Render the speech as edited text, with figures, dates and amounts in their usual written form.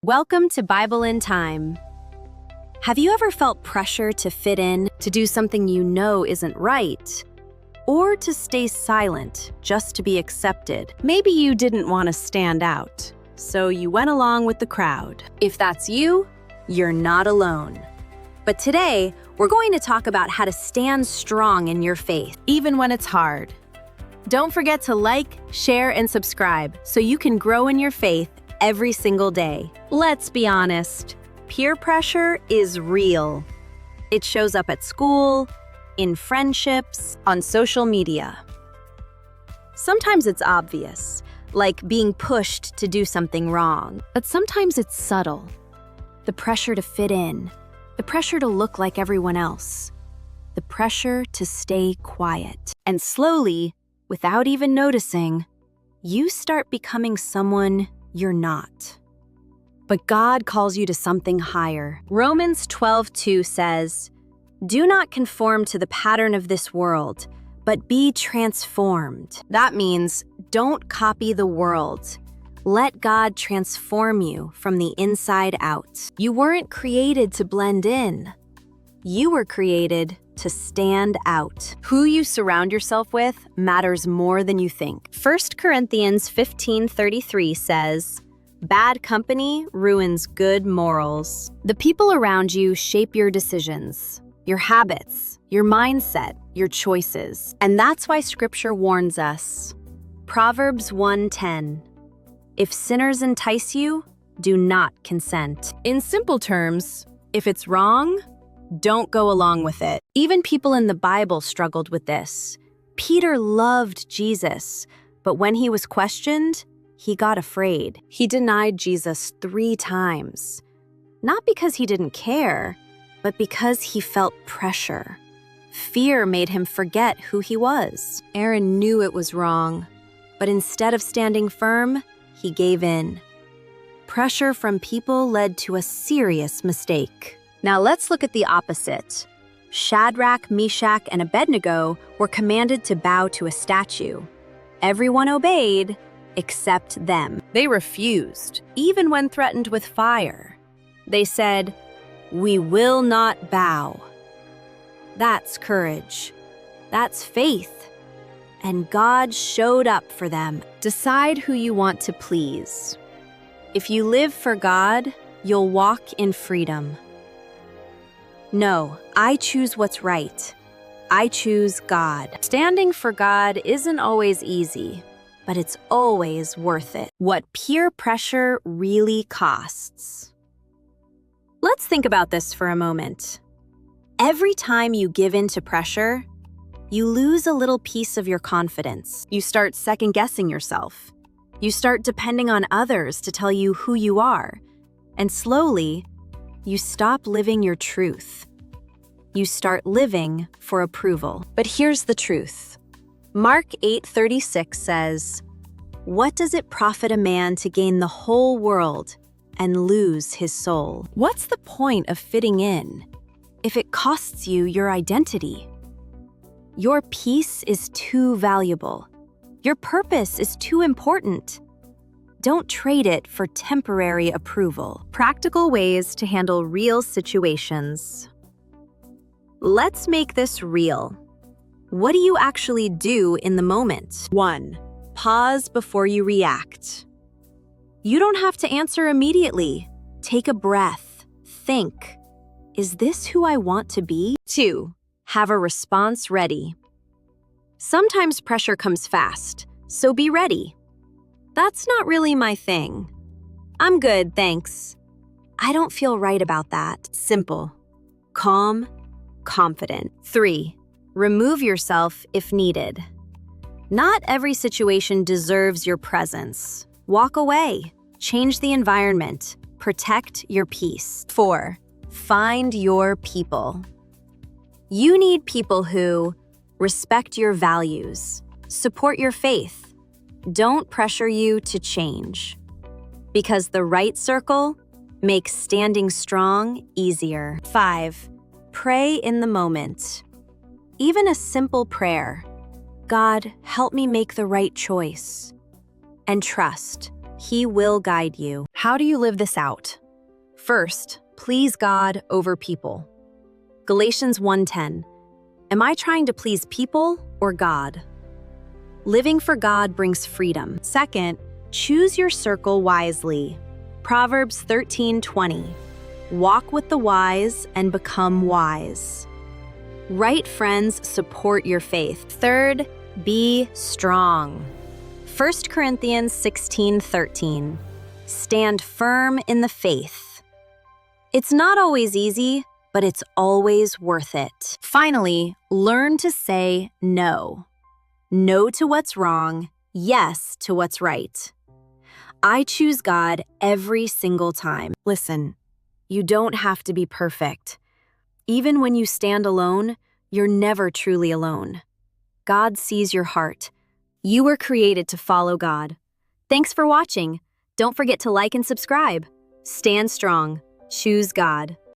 Welcome to Bible in Time. Have you ever felt pressure to fit in, to do something you know isn't right, or to stay silent just to be accepted? Maybe you didn't want to stand out, so you went along with the crowd. If that's you, you're not alone. But today, we're going to talk about how to stand strong in your faith, even when it's hard. Don't forget to like, share, and subscribe so you can grow in your faith every single day. Let's be honest, peer pressure is real. It shows up at school, in friendships, on social media. Sometimes it's obvious, like being pushed to do something wrong, but sometimes it's subtle. The pressure to fit in, the pressure to look like everyone else, the pressure to stay quiet. And slowly, without even noticing, you start becoming someone you're not. But God calls you to something higher. Romans 12:2 says, "Do not conform to the pattern of this world, but be transformed." That means don't copy the world. Let God transform you from the inside out. You weren't created to blend in. You were created to stand out. Who you surround yourself with matters more than you think. 1 Corinthians 15:33 says, "Bad company ruins good morals." The people around you shape your decisions, your habits, your mindset, your choices. And that's why Scripture warns us. Proverbs 1:10, "If sinners entice you, do not consent." In simple terms, if it's wrong, don't go along with it. Even people in the Bible struggled with this. Peter loved Jesus, but when he was questioned, he got afraid. He denied Jesus 3 times. Not because he didn't care, but because he felt pressure. Fear made him forget who he was. Aaron knew it was wrong, but instead of standing firm, he gave in. Pressure from people led to a serious mistake. Now let's look at the opposite. Shadrach, Meshach, and Abednego were commanded to bow to a statue. Everyone obeyed, except them. They refused, even when threatened with fire. They said, "We will not bow." That's courage. That's faith. And God showed up for them. Decide who you want to please. If you live for God, you'll walk in freedom. No, I choose what's right. I choose God. Standing for God isn't always easy, but it's always worth it. What peer pressure really costs. Let's think about this for a moment. Every time you give in to pressure, you lose a little piece of your confidence. You start second-guessing yourself. You start depending on others to tell you who you are. And slowly, you stop living your truth. You start living for approval. But here's the truth. Mark 8:36 says, "What does it profit a man to gain the whole world and lose his soul?" What's the point of fitting in if it costs you your identity? Your peace is too valuable. Your purpose is too important. Don't trade it for temporary approval. Practical ways to handle real situations. Let's make this real. What do you actually do in the moment? 1. Pause before you react. You don't have to answer immediately. Take a breath. Think, is this who I want to be? 2. Have a response ready. Sometimes pressure comes fast, so be ready. That's not really my thing. I'm good, thanks. I don't feel right about that. Simple. Calm, confident. 3. Remove yourself if needed. Not every situation deserves your presence. Walk away. Change the environment. Protect your peace. 4. Find your people. You need people who respect your values, support your faith, don't pressure you to change. Because the right circle makes standing strong easier. 5. Pray in the moment. Even a simple prayer, "God, help me make the right choice." And trust, He will guide you. How do you live this out? First, please God over people. Galatians 1:10. Am I trying to please people or God? Living for God brings freedom. Second, choose your circle wisely. Proverbs 13:20. Walk with the wise and become wise. Right friends support your faith. Third, be strong. 1 Corinthians 16:13. Stand firm in the faith. It's not always easy, but it's always worth it. Finally, learn to say no. No to what's wrong, yes to what's right. I choose God every single time. Listen, you don't have to be perfect. Even when you stand alone, you're never truly alone. God sees your heart. You were created to follow God. Thanks for watching. Don't forget to like and subscribe. Stand strong. Choose God.